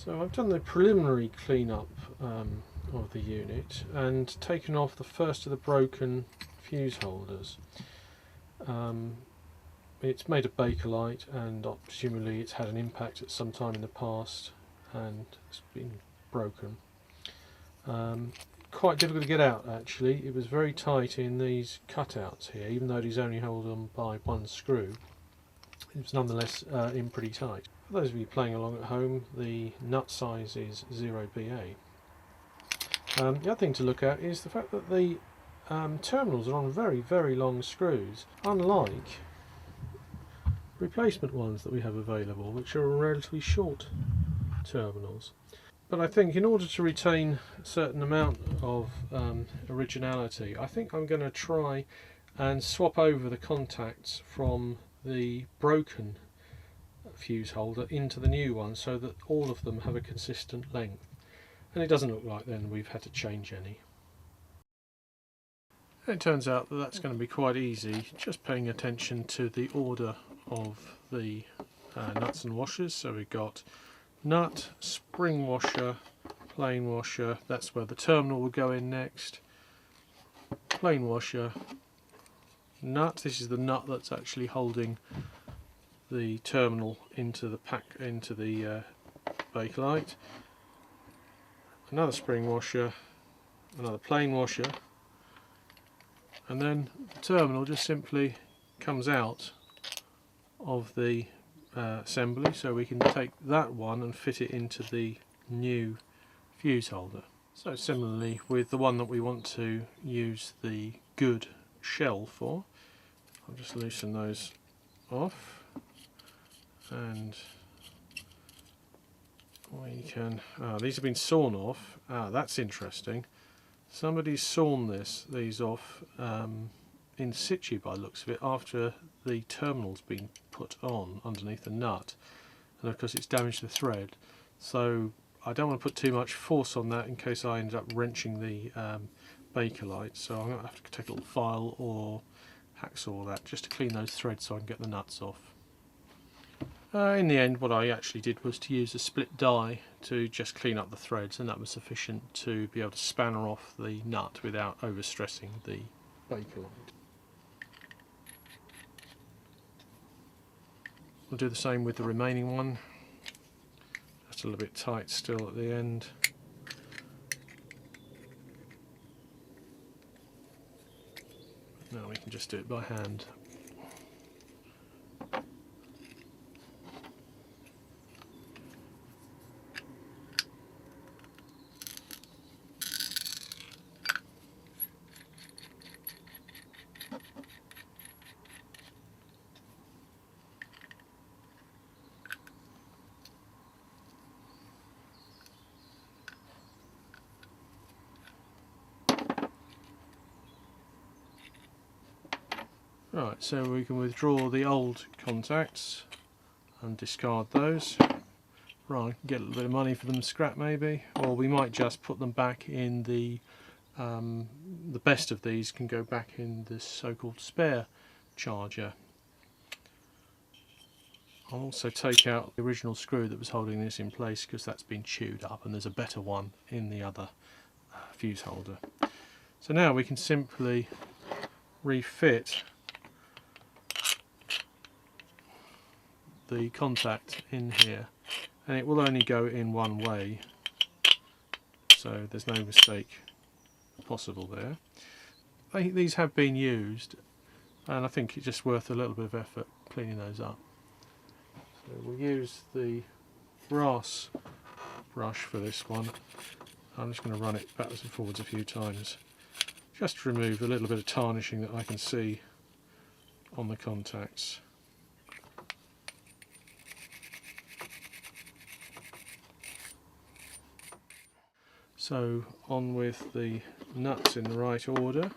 So I've done the preliminary clean-up of the unit and taken off the first of the broken fuse holders. It's made of Bakelite, and presumably it's had an impact at some time in the past and it's been broken. Quite difficult to get out actually. It was very tight in these cutouts here, even though these only hold on by one screw. It was nonetheless in pretty tight. For those of you playing along at home, the nut size is 0BA. The other thing to look at is the fact that the terminals are on very long screws, unlike replacement ones that we have available, which are relatively short terminals. But I think in order to retain a certain amount of originality, I think I'm going to try and swap over the contacts from the broken fuse holder into the new one so that all of them have a consistent length, and it doesn't look like then we've had to change any. And it turns out that that's going to be quite easy, just paying attention to the order of the nuts and washers. So we've got nut, spring washer, plain washer, that's where the terminal will go in next, plain washer, nut, this is the nut that's actually holding the terminal into the Bakelite, another spring washer, another plain washer, and then the terminal just simply comes out of the assembly, so we can take that one and fit it into the new fuse holder. So similarly with the one that we want to use the good shell for, I'll just loosen those off, and we can, these have been sawn off. That's interesting. Somebody's sawn these off in situ by the looks of it, after the terminal's been put on underneath the nut, and of course it's damaged the thread. So I don't want to put too much force on that in case I end up wrenching the Bakelite, so I'm going to have to take a little file or hacksaw that just to clean those threads so I can get the nuts off. In the end, what I actually did was to use a split die to just clean up the threads, and that was sufficient to be able to spanner off the nut without overstressing the Bakelite. We'll do the same with the remaining one. Just a little bit tight still at the end. Now we can just do it by hand. Right, so we can withdraw the old contacts and discard those. Right, get a little bit of money for them scrap maybe, or we might just put them back in the best of these can go back in this so-called spare charger. I'll also take out the original screw that was holding this in place, because that's been chewed up and there's a better one in the other fuse holder. So now we can simply refit the contact in here, and it will only go in one way, so there's no mistake possible there. These have been used, and I think it's just worth a little bit of effort cleaning those up. So we'll use the brass brush for this one. I'm just going to run it backwards and forwards a few times just to remove a little bit of tarnishing that I can see on the contacts. So on with the nuts in the right order.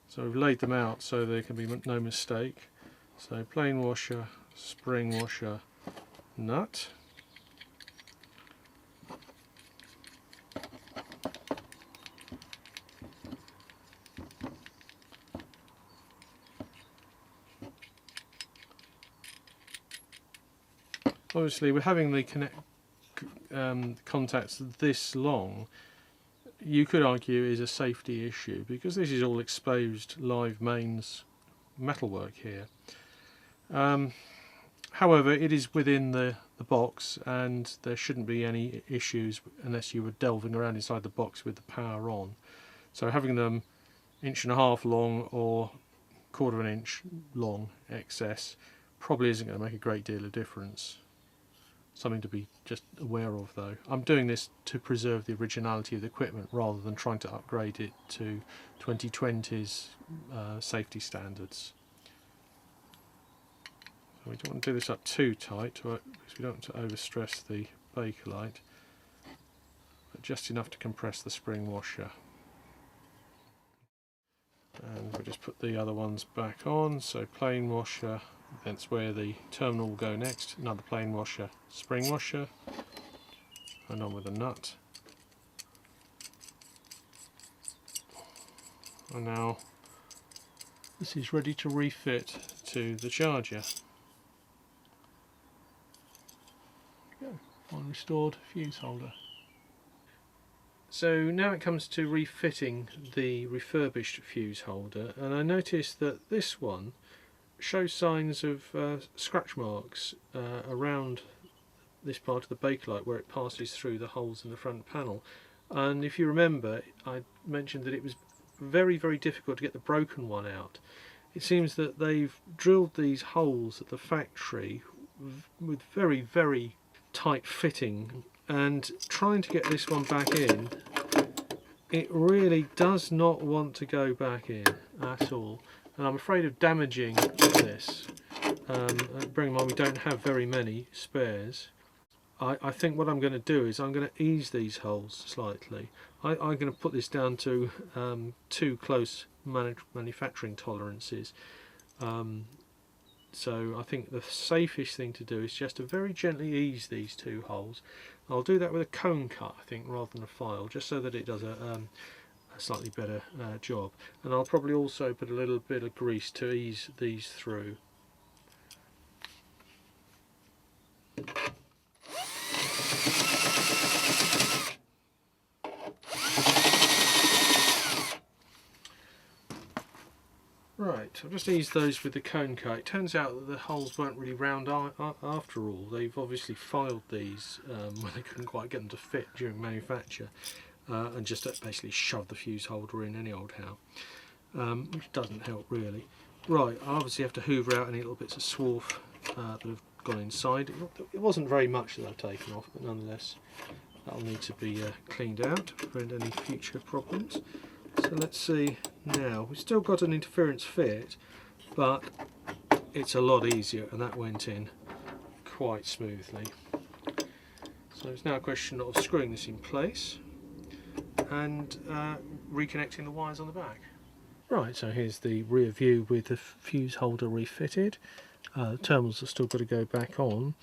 So we've laid them out so there can be no mistake. So plain washer, spring washer, nut. Obviously we're having the contacts this long, you could argue is a safety issue, because this is all exposed live mains metalwork here. However, it is within the box, and there shouldn't be any issues unless you were delving around inside the box with the power on. So having them 1.5 inch long or 1/4 inch long excess probably isn't going to make a great deal of difference. Something to be just aware of though. I'm doing this to preserve the originality of the equipment rather than trying to upgrade it to 2020's safety standards. So we don't want to do this up too tight because we don't want to overstress the Bakelite, but just enough to compress the spring washer. And we'll just put the other ones back on. So plain washer, that's where the terminal will go next. Another plain washer, spring washer, and on with the nut. And now this is ready to refit to the charger. There we go, one restored fuse holder. So now it comes to refitting the refurbished fuse holder, and I noticed that this one shows signs of scratch marks around this part of the Bakelite where it passes through the holes in the front panel. And if you remember, I mentioned that it was very difficult to get the broken one out. It seems that they've drilled these holes at the factory with very tight fitting, and trying to get this one back in, it really does not want to go back in at all. And I'm afraid of damaging this. Bearing in mind we don't have very many spares. I think what I'm going to do is I'm going to ease these holes slightly. I'm going to put this down to too close manufacturing tolerances. So I think the safest thing to do is just to very gently ease these two holes. I'll do that with a cone cut, I think, rather than a file, just so that it does a slightly better job. And I'll probably also put a little bit of grease to ease these through. Right, I've just eased those with the cone cut. It turns out that the holes weren't really round after all. They've obviously filed these when they couldn't quite get them to fit during manufacture, and just basically shoved the fuse holder in any old how, which doesn't help really. Right, I obviously have to hoover out any little bits of swarf that have gone inside. It wasn't very much that I've taken off, but nonetheless that'll need to be cleaned out to prevent any future problems. So let's see now. We've still got an interference fit, but it's a lot easier, and that went in quite smoothly. So it's now a question of screwing this in place and reconnecting the wires on the back. Right, so here's the rear view with the fuse holder refitted. The terminals have still got to go back on.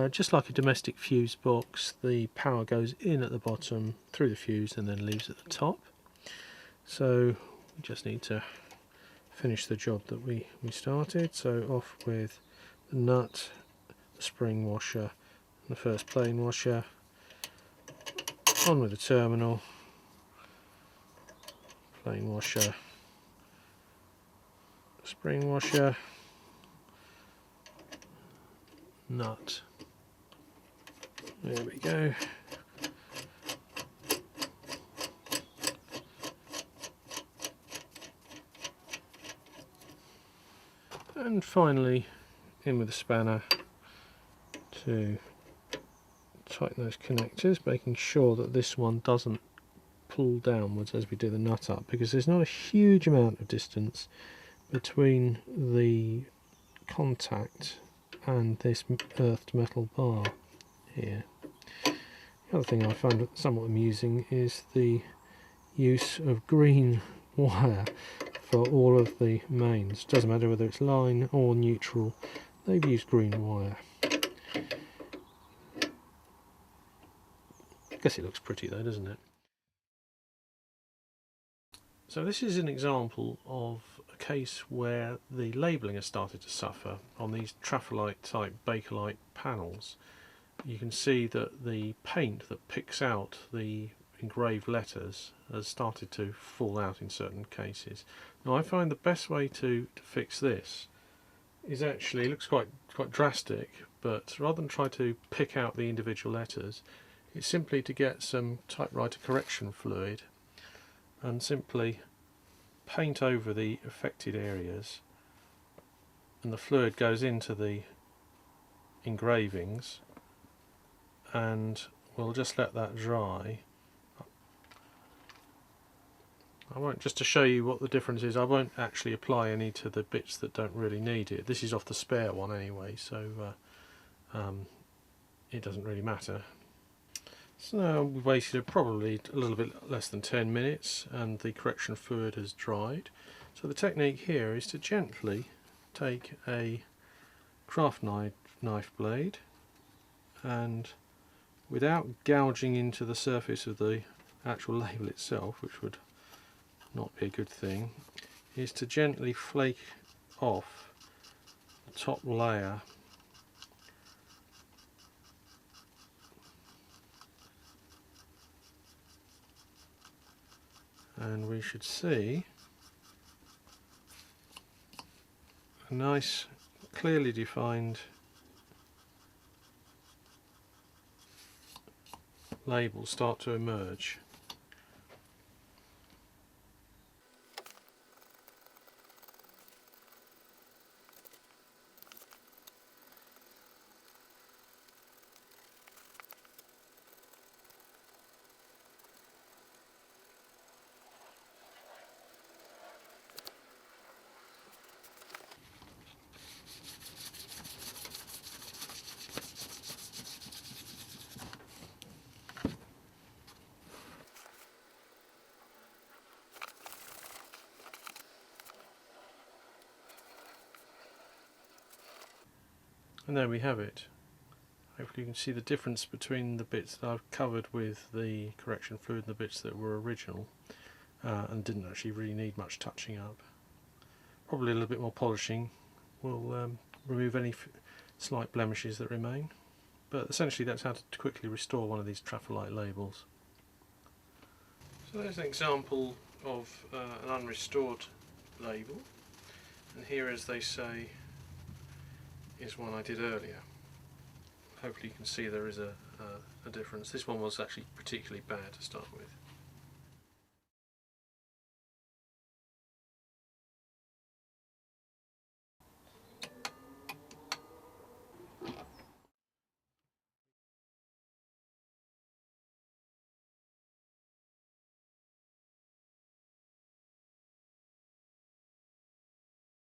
Just like a domestic fuse box, the power goes in at the bottom through the fuse and then leaves at the top. So we just need to finish the job that we started. So off with the nut, the spring washer, and the first plain washer. On with the terminal, plain washer, spring washer, nut. There we go. And finally in with the spanner to tighten those connectors, making sure that this one doesn't pull downwards as we do the nut up, because there's not a huge amount of distance between the contact and this earthed metal bar here. The other thing I find somewhat amusing is the use of green wire for all of the mains. Doesn't matter whether it's line or neutral, they've used green wire. I guess it looks pretty though, doesn't it? So this is an example of a case where the labelling has started to suffer on these traffolite type Bakelite panels. you can see that the paint that picks out the engraved letters has started to fall out in certain cases. Now I find the best way to fix this is actually, it looks quite drastic, but rather than try to pick out the individual letters, it's simply to get some typewriter correction fluid and simply paint over the affected areas, and the fluid goes into the engravings, and we'll just let that dry. I won't, just to show you what the difference is, I won't actually apply any to the bits that don't really need it. This is off the spare one anyway, so it doesn't really matter. So now we've waited probably a little bit less than 10 minutes and the correction fluid has dried. So the technique here is to gently take a craft knife blade, and without gouging into the surface of the actual label itself, which would not be a good thing, is to gently flake off the top layer and we should see a nice clearly defined label start to emerge. And there we have it. Hopefully you can see the difference between the bits that I've covered with the correction fluid and the bits that were original and didn't actually really need much touching up. Probably a little bit more polishing will remove any slight blemishes that remain, but essentially that's how to quickly restore one of these traffic labels. So there's an example of an unrestored label, and here, as they say, is one I did earlier. Hopefully you can see there is a difference. This one was actually particularly bad to start with.